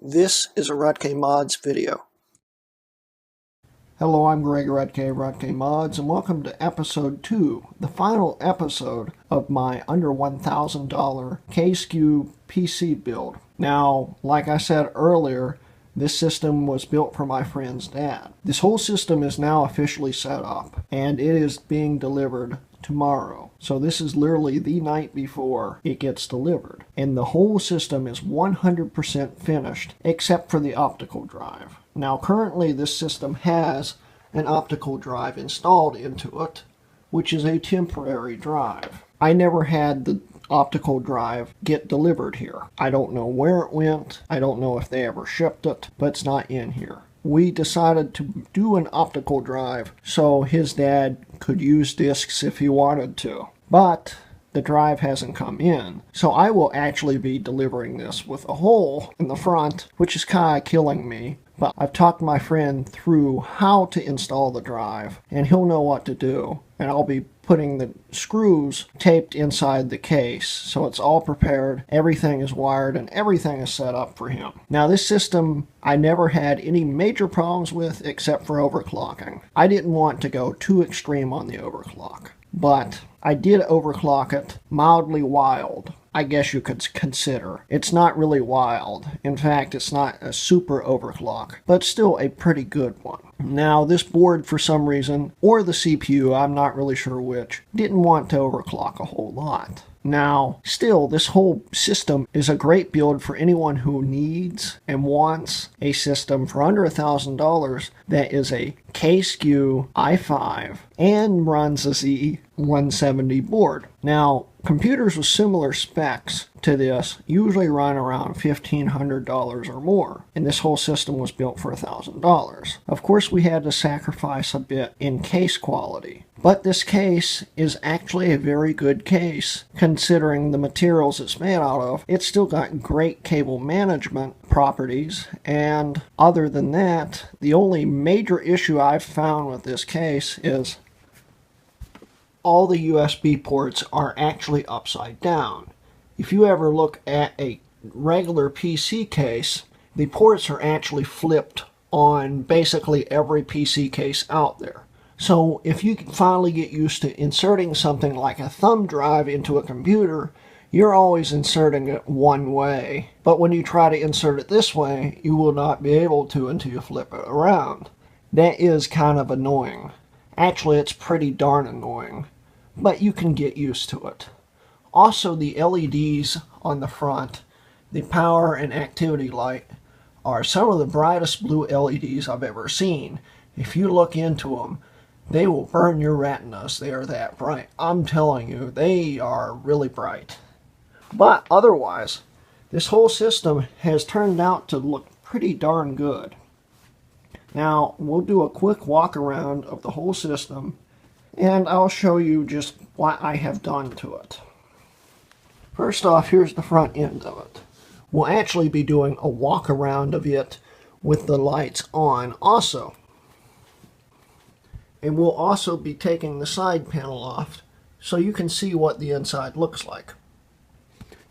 This is a Rutke Mods video. Hello, I'm Greg Rutke Mods, and welcome to episode 2, the final episode of my under $1,000 K-SKU PC build. Now, like I said earlier, this system was built for my friend's dad. This whole system is now officially set up, and it is being delivered tomorrow. So this is literally the night before it gets delivered. And the whole system is 100% finished, except for the optical drive. Now currently this system has an optical drive installed into it, which is a temporary drive. I never had the optical drive get delivered here. I don't know where it went. I don't know if they ever shipped it, but it's not in here. We decided to do an optical drive so his dad could use discs if he wanted to. But the drive hasn't come in, so I will actually be delivering this with a hole in the front, which is kind of killing me. But I've talked my friend through how to install the drive, and he'll know what to do. And I'll be putting the screws taped inside the case, so it's all prepared, everything is wired, and everything is set up for him. Now this system I never had any major problems with except for overclocking. I didn't want to go too extreme on the overclock, but I did overclock it mildly wild, I guess you could consider. It's not really wild. In fact, it's not a super overclock, but still a pretty good one. Now, this board, for some reason, or the CPU, I'm not really sure which, didn't want to overclock a whole lot. Now, still, this whole system is a great build for anyone who needs and wants a system for under $1,000 that is a K-SKU i5 and runs a Z170 board. Now, computers with similar specs to this usually run around $1,500 or more, and this whole system was built for $1,000. Of course, we had to sacrifice a bit in case quality, but this case is actually a very good case considering the materials it's made out of. It's still got great cable management properties, and other than that, the only major issue I've found with this case is all the USB ports are actually upside down. If you ever look at a regular PC case, the ports are actually flipped on basically every PC case out there. So if you can finally get used to inserting something like a thumb drive into a computer, you're always inserting it one way. But when you try to insert it this way, you will not be able to until you flip it around. That is kind of annoying. Actually, it's pretty darn annoying, but you can get used to it. Also, the LEDs on the front, the power and activity light, are some of the brightest blue LEDs I've ever seen. If you look into them, they will burn your retinas. They are that bright. I'm telling you, they are really bright. But otherwise, this whole system has turned out to look pretty darn good. Now, we'll do a quick walk around of the whole system, and I'll show you just what I have done to it. First off, here's the front end of it. We'll actually be doing a walk around of it with the lights on also. And we'll also be taking the side panel off so you can see what the inside looks like.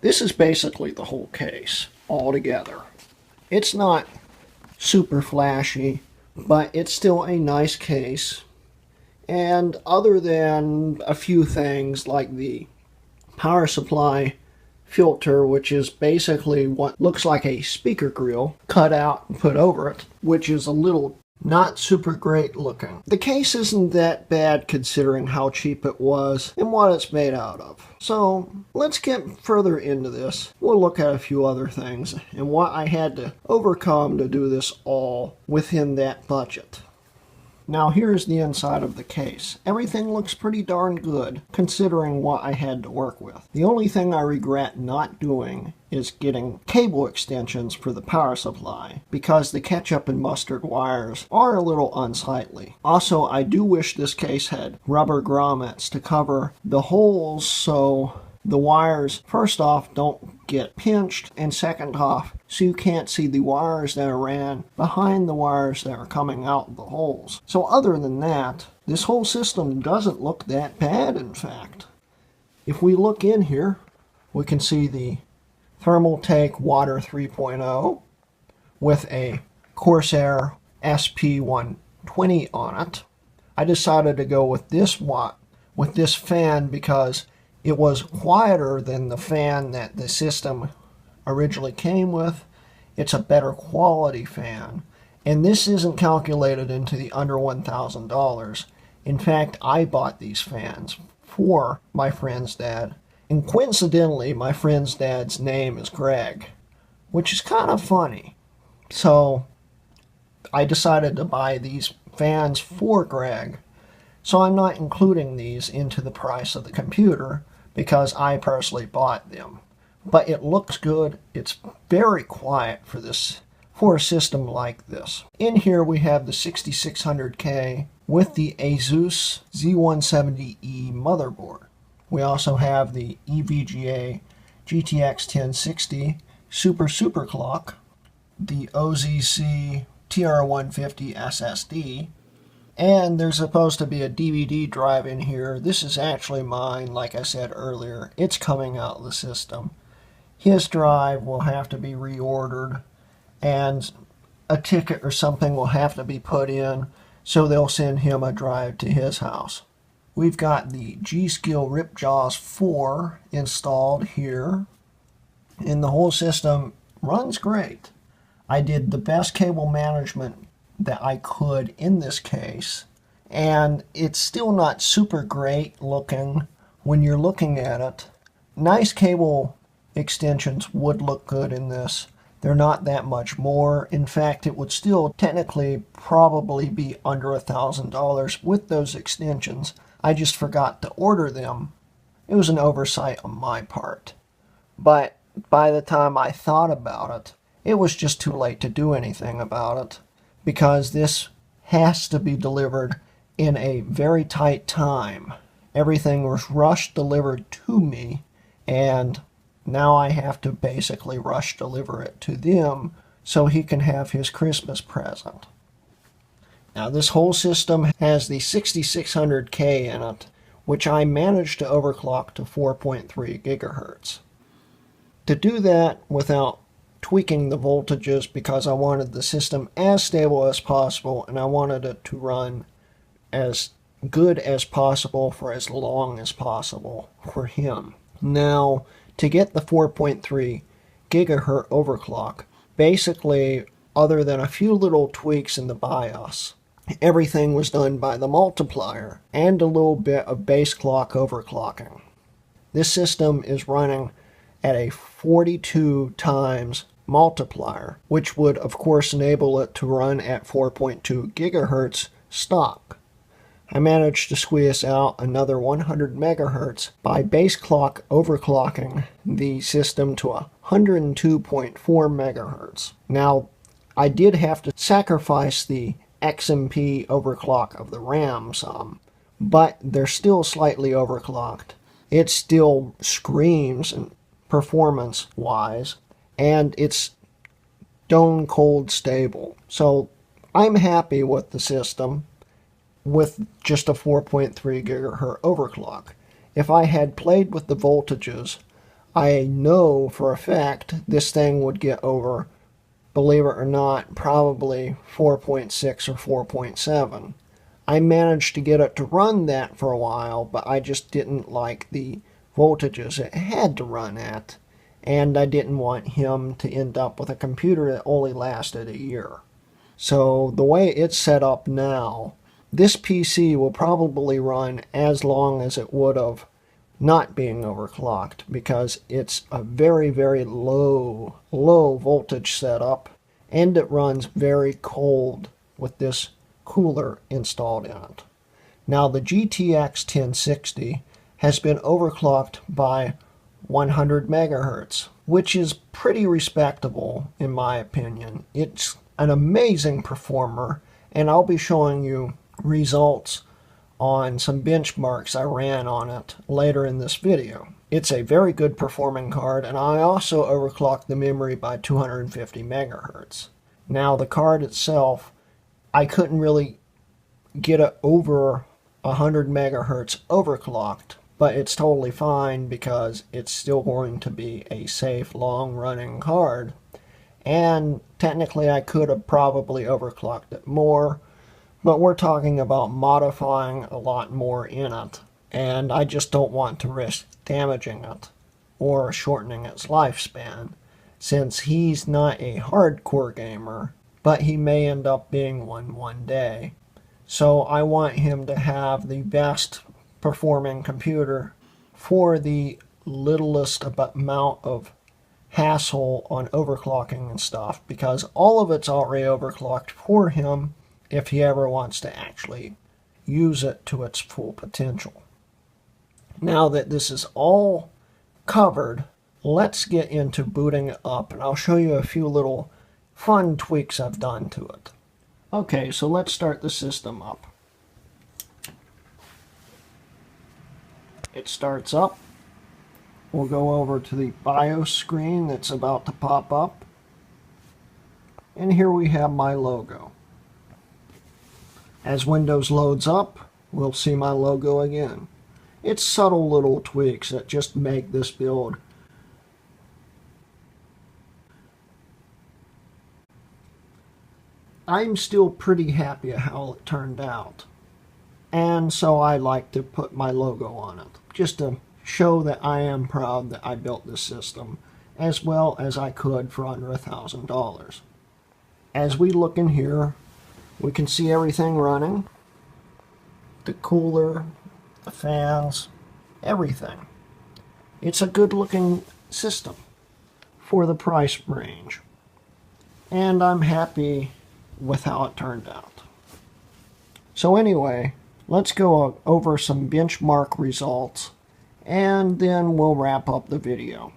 This is basically the whole case all together. It's not super flashy, but it's still a nice case. And other than a few things like the power supply filter, which is basically what looks like a speaker grill cut out and put over it, which is a little not super great looking. The case isn't that bad considering how cheap it was and what it's made out of. So let's get further into this. We'll look at a few other things and what I had to overcome to do this all within that budget. Now here's the inside of the case. Everything looks pretty darn good considering what I had to work with. The only thing I regret not doing is getting cable extensions for the power supply because the ketchup and mustard wires are a little unsightly. Also, I do wish this case had rubber grommets to cover the holes so the wires, first off, don't get pinched, and second off, so you can't see the wires that are ran behind the wires that are coming out of the holes. So other than that, this whole system doesn't look that bad, in fact. If we look in here, we can see the Thermal Take Water 3.0, with a Corsair SP120 on it. I decided to go with this fan because it was quieter than the fan that the system originally came with. It's a better quality fan. And this isn't calculated into the under $1,000. In fact, I bought these fans for my friend's dad. And coincidentally, my friend's dad's name is Greg, which is kind of funny. So I decided to buy these fans for Greg. So I'm not including these into the price of the computer because I personally bought them. But it looks good. It's very quiet for a system like this. In here we have the 6600K with the Asus Z170E motherboard. We also have the EVGA GTX 1060 Super Clock, the OZC TR150 SSD, and there's supposed to be a DVD drive in here. This is actually mine, like I said earlier. It's coming out of the system. His drive will have to be reordered, and a ticket or something will have to be put in, so they'll send him a drive to his house. We've got the G.Skill Ripjaws 4 installed here, and the whole system runs great. I did the best cable management that I could in this case, and it's still not super great looking when you're looking at it. Nice cable extensions would look good in this. They're not that much more. In fact, it would still technically probably be under $1,000 with those extensions. I just forgot to order them. It was an oversight on my part. But by the time I thought about it, it was just too late to do anything about it, because this has to be delivered in a very tight time. Everything was rush delivered to me, and now I have to basically rush deliver it to them so he can have his Christmas present. Now this whole system has the 6600K in it, which I managed to overclock to 4.3 gigahertz. To do that without tweaking the voltages, because I wanted the system as stable as possible and I wanted it to run as good as possible for as long as possible for him. Now, to get the 4.3 gigahertz overclock, basically, other than a few little tweaks in the BIOS, everything was done by the multiplier and a little bit of base clock overclocking. This system is running at a 42 times multiplier, which would of course enable it to run at 4.2 gigahertz stock. I managed to squeeze out another 100 megahertz by base clock overclocking the system to 102.4 megahertz. Now, I did have to sacrifice the XMP overclock of the RAM some, but they're still slightly overclocked. It still screams performance-wise, and it's stone cold stable. So I'm happy with the system with just a 4.3 gigahertz overclock. If I had played with the voltages, I know for a fact this thing would get over, believe it or not, probably 4.6 or 4.7. I managed to get it to run that for a while, but I just didn't like the voltages it had to run at, and I didn't want him to end up with a computer that only lasted a year. So the way it's set up now, this PC will probably run as long as it would have not being overclocked, because it's a very, very low voltage setup, and it runs very cold with this cooler installed in it. Now the GTX 1060 has been overclocked by 100 megahertz, which is pretty respectable in my opinion. It's an amazing performer, and I'll be showing you results on some benchmarks I ran on it later in this video. It's a very good performing card, and I also overclocked the memory by 250 megahertz. Now the card itself, I couldn't really get it over 100 megahertz overclocked, but it's totally fine because it's still going to be a safe long running card. And technically I could have probably overclocked it more, but we're talking about modifying a lot more in it, and I just don't want to risk damaging it or shortening its lifespan, since he's not a hardcore gamer, but he may end up being one day. So I want him to have the best performing computer for the littlest amount of hassle on overclocking and stuff, because all of it's already overclocked for him if he ever wants to actually use it to its full potential. Now that this is all covered, let's get into booting it up, and I'll show you a few little fun tweaks I've done to it. Okay, so let's start the system up. It starts up. We'll go over to the BIOS screen that's about to pop up. And here we have my logo. As Windows loads up, we'll see my logo again. It's subtle little tweaks that just make this build I'm still pretty happy at how it turned out. And so I like to put my logo on it, just to show that I am proud that I built this system as well as I could for under $1,000. As we look in here, we can see everything running. The cooler, the fans, everything. It's a good looking system for the price range. And I'm happy with how it turned out. So anyway, let's go over some benchmark results, and then we'll wrap up the video.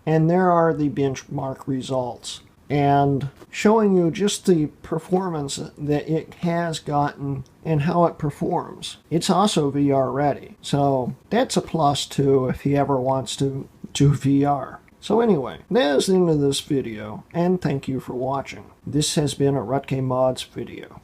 And there are the benchmark results, and showing you just the performance that it has gotten and how it performs. It's also VR ready, so that's a plus too if he ever wants to do VR. So anyway, that is the end of this video, and thank you for watching. This has been a Rutke Mods video.